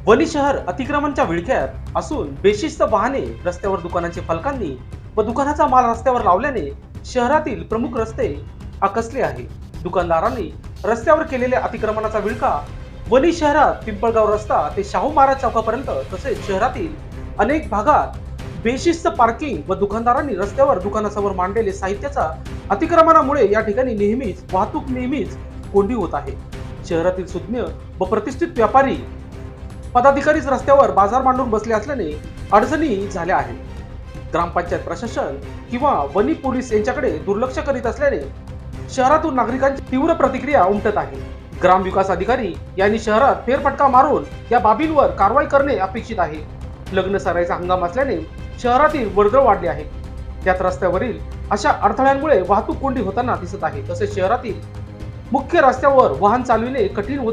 वणी शहर अतिक्रमणच्या विळख्यात असून बेशिस्त वाहने रस्त्यावर दुकानांची फलकांनी व दुकानाचा माल रस्त्यावर लावल्याने शहरातील प्रमुख रस्ते आकसले आहे। दुकानदारांनी रस्त्यावर केलेल्या अतिक्रमणाचा विळखा वणी शहरात पिंपळगाव रस्ता ते शाहू महाराज चौकापर्यंत तसेच शहरातील अनेक भागात बेशिस्त पार्किंग व दुकानदारांनी रस्त्यावर दुकानासमोर मांडलेले साहित्याचा अतिक्रमणामुळे या ठिकाणी वाहतूक नेहमीच कोंडी होत आहे। शहरातील सुज्ञ व प्रतिष्ठित व्यापारी पदाधिकारीच रस्त्यावर बाजार मांडून बसले असल्याने अडचणी झाल्या आहेत। ग्रामपंचायत प्रशासन किंवा वनी पोलीस यांच्याकडे दुर्लक्ष करीत असल्याने शहरातून नागरिकांची तीव्र प्रतिक्रिया उमटत आहे। ग्रामविकास अधिकारी यांनी शहरात फेरफटका मारून या बाबींवर कारवाई करणे अपेक्षित आहे। लग्न सराईचा हंगाम असल्याने शहरातील वर्दळ वाढली आहे। त्यात रस्त्यावरील अशा अडथळ्यांमुळे वाहतूक कोंडी होताना दिसत आहे। तसेच शहरातील मुख्य रस्त्यावर वाहन चालविणे कठीण होत